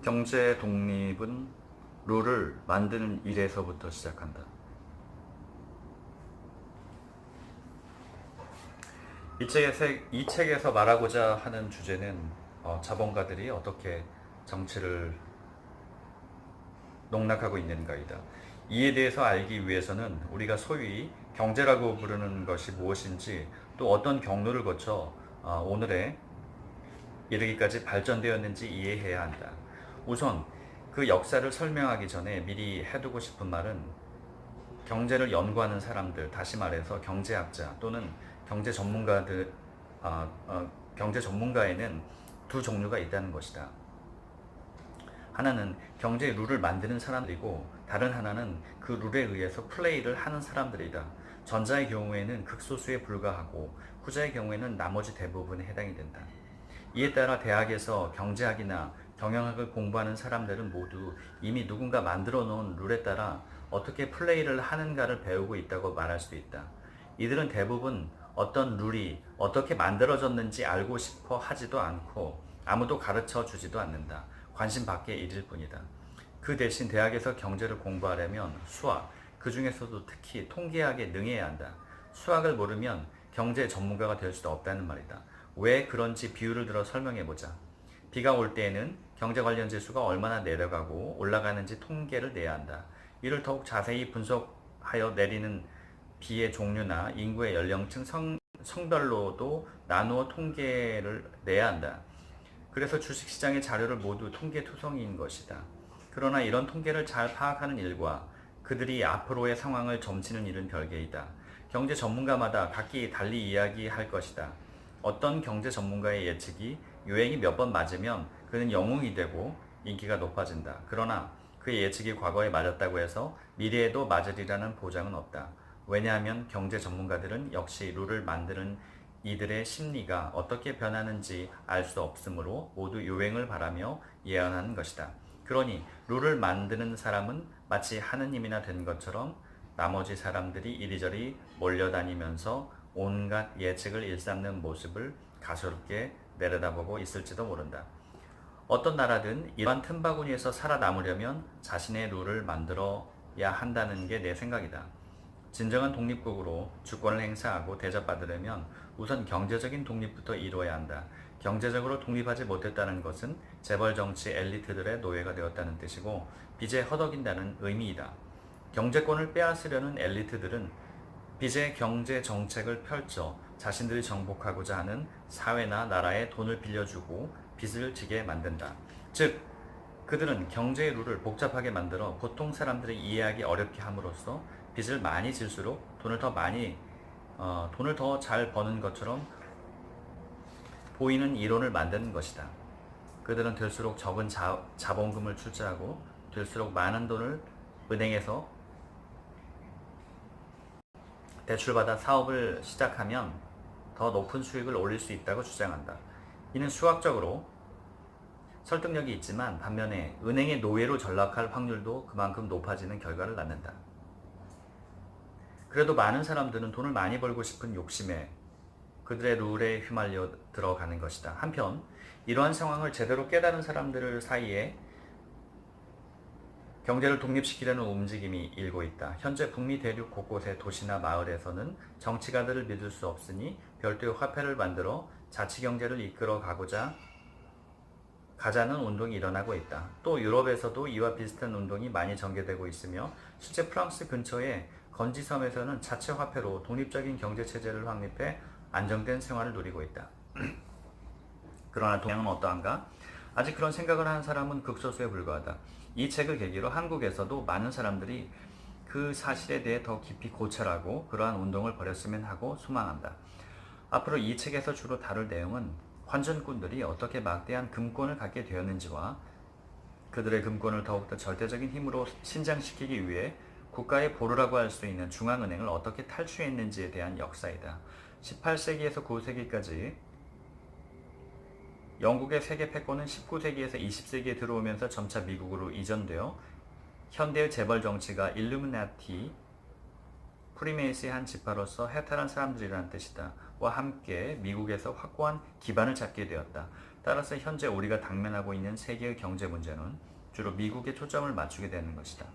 경제 독립은 룰을 만드는 일에서부터 시작한다. 이 책에서 말하고자 하는 주제는 자본가들이 어떻게 정치를 농락하고 있는가이다. 이에 대해서 알기 위해서는 우리가 소위 경제라고 부르는 것이 무엇인지, 또 어떤 경로를 거쳐 오늘에 이르기까지 발전되었는지 이해해야 한다. 우선 그 역사를 설명하기 전에 미리 해두고 싶은 말은, 경제를 연구하는 사람들, 다시 말해서 경제학자 또는 경제 전문가들, 경제 전문가에는 두 종류가 있다는 것이다. 하나는 경제의 룰을 만드는 사람들이고, 다른 하나는 그 룰에 의해서 플레이를 하는 사람들이다. 전자의 경우에는 극소수에 불과하고, 후자의 경우에는 나머지 대부분에 해당이 된다. 이에 따라 대학에서 경제학이나 경영학을 공부하는 사람들은 모두 이미 누군가 만들어 놓은 룰에 따라 어떻게 플레이를 하는가를 배우고 있다고 말할 수 있다. 이들은 대부분 어떤 룰이 어떻게 만들어졌는지 알고 싶어 하지도 않고 아무도 가르쳐 주지도 않는다. 관심 밖의 일일 뿐이다. 그 대신 대학에서 경제를 공부하려면 수학, 그 중에서도 특히 통계학에 능해야 한다. 수학을 모르면 경제 전문가가 될 수도 없다는 말이다. 왜 그런지 비유를 들어 설명해보자. 비가 올 때에는 경제 관련 지수가 얼마나 내려가고 올라가는지 통계를 내야 한다. 이를 더욱 자세히 분석하여 내리는 비의 종류나 인구의 연령층, 성별로도 나누어 통계를 내야 한다. 그래서 주식시장의 자료를 모두 통계투성이인 것이다. 그러나 이런 통계를 잘 파악하는 일과 그들이 앞으로의 상황을 점치는 일은 별개이다. 경제 전문가마다 각기 달리 이야기할 것이다. 어떤 경제 전문가의 예측이 유행이 몇 번 맞으면 그는 영웅이 되고 인기가 높아진다. 그러나 그의 예측이 과거에 맞았다고 해서 미래에도 맞으리라는 보장은 없다. 왜냐하면 경제 전문가들은 역시 룰을 만드는 이들의 심리가 어떻게 변하는지 알 수 없으므로 모두 유행을 바라며 예언하는 것이다. 그러니 룰을 만드는 사람은 마치 하느님이나 된 것처럼 나머지 사람들이 이리저리 몰려다니면서 온갖 예측을 일삼는 모습을 가소롭게 내려다보고 있을지도 모른다. 어떤 나라든 이러한 틈바구니에서 살아남으려면 자신의 룰을 만들어야 한다는 게 내 생각이다. 진정한 독립국으로 주권을 행사하고 대접받으려면 우선 경제적인 독립부터 이루어야 한다. 경제적으로 독립하지 못했다는 것은 재벌 정치 엘리트들의 노예가 되었다는 뜻이고 빚에 허덕인다는 의미이다. 경제권을 빼앗으려는 엘리트들은 빚의 경제 정책을 펼쳐 자신들이 정복하고자 하는 사회나 나라에 돈을 빌려주고 빚을 지게 만든다. 즉, 그들은 경제의 룰을 복잡하게 만들어 보통 사람들이 이해하기 어렵게 함으로써 빚을 많이 질수록 돈을 더 잘 버는 것처럼 보이는 이론을 만드는 것이다. 그들은 될수록 적은 자본금을 출자하고 될수록 많은 돈을 은행에서 대출받아 사업을 시작하면 더 높은 수익을 올릴 수 있다고 주장한다. 이는 수학적으로 설득력이 있지만 반면에 은행의 노예로 전락할 확률도 그만큼 높아지는 결과를 낳는다. 그래도 많은 사람들은 돈을 많이 벌고 싶은 욕심에 그들의 룰에 휘말려 들어가는 것이다. 한편 이러한 상황을 제대로 깨달은 사람들 사이에 경제를 독립시키려는 움직임이 일고 있다. 현재 북미 대륙 곳곳의 도시나 마을에서는 정치가들을 믿을 수 없으니 별도의 화폐를 만들어 자치경제를 이끌어 가자는 운동이 일어나고 있다. 또 유럽에서도 이와 비슷한 운동이 많이 전개되고 있으며 실제 프랑스 근처의 건지섬에서는 자체 화폐로 독립적인 경제체제를 확립해 안정된 생활을 누리고 있다. 그러나 동양은 어떠한가? 아직 그런 생각을 하는 사람은 극소수에 불과하다. 이 책을 계기로 한국에서도 많은 사람들이 그 사실에 대해 더 깊이 고찰하고 그러한 운동을 벌였으면 하고 소망한다. 앞으로 이 책에서 주로 다룰 내용은 환전꾼들이 어떻게 막대한 금권을 갖게 되었는지와 그들의 금권을 더욱더 절대적인 힘으로 신장시키기 위해 국가의 보루라고 할 수 있는 중앙은행을 어떻게 탈취했는지에 대한 역사이다. 18세기에서 9세기까지 영국의 세계 패권은 19세기에서 20세기에 들어오면서 점차 미국으로 이전되어 현대의 재벌 정치가 일루미나티 프리메이스의 한 지파로서 해탈한 사람들이라는 뜻이다. 와 함께 미국에서 확고한 기반을 잡게 되었다. 따라서 현재 우리가 당면하고 있는 세계의 경제 문제는 주로 미국에 초점을 맞추게 되는 것이다.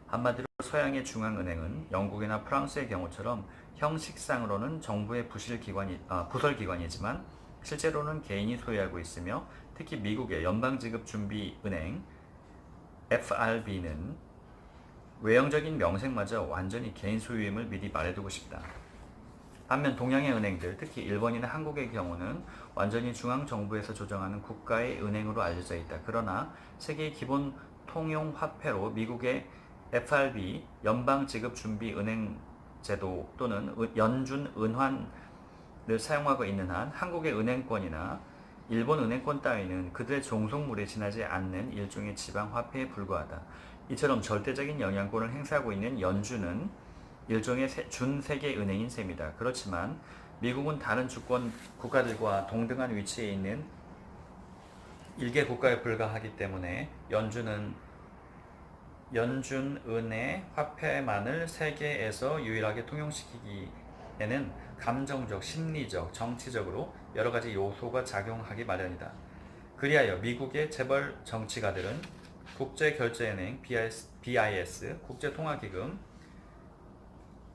한마디로 서양의 중앙은행은 영국이나 프랑스의 경우처럼 형식상으로는 정부의 부설기관이지만 실제로는 개인이 소유하고 있으며 특히 미국의 연방지급준비은행 FRB는 외형적인 명색마저 완전히 개인 소유임을 미리 말해두고 싶다. 반면 동양의 은행들, 특히 일본이나 한국의 경우는 완전히 중앙정부에서 조정하는 국가의 은행으로 알려져 있다. 그러나 세계의 기본 통용화폐로 미국의 FRB, 연방지급준비은행 제도 또는 연준은환을 사용하고 있는 한 한국의 은행권이나 일본 은행권 따위는 그들의 종속물에 지나지 않는 일종의 지방화폐에 불과하다. 이처럼 절대적인 영향권을 행사하고 있는 연준은 일종의 준세계은행인 셈이다. 그렇지만 미국은 다른 주권 국가들과 동등한 위치에 있는 일개 국가에 불과하기 때문에 연준은의 화폐만을 세계에서 유일하게 통용시키기에는 감정적, 심리적, 정치적으로 여러 가지 요소가 작용하기 마련이다. 그리하여 미국의 재벌 정치가들은 국제결제은행, BIS, 국제통화기금,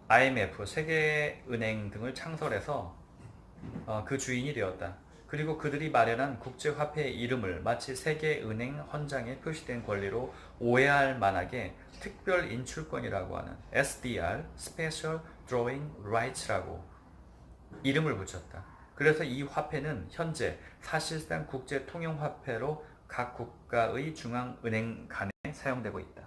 IMF, 세계은행 등을 창설해서 그 주인이 되었다. 그리고 그들이 마련한 국제화폐의 이름을 마치 세계은행 헌장에 표시된 권리로 오해할 만하게 특별인출권이라고 하는 SDR, Special Drawing Rights라고 이름을 붙였다. 그래서 이 화폐는 현재 사실상 국제통용화폐로 각 국가의 중앙은행 간에 사용되고 있다.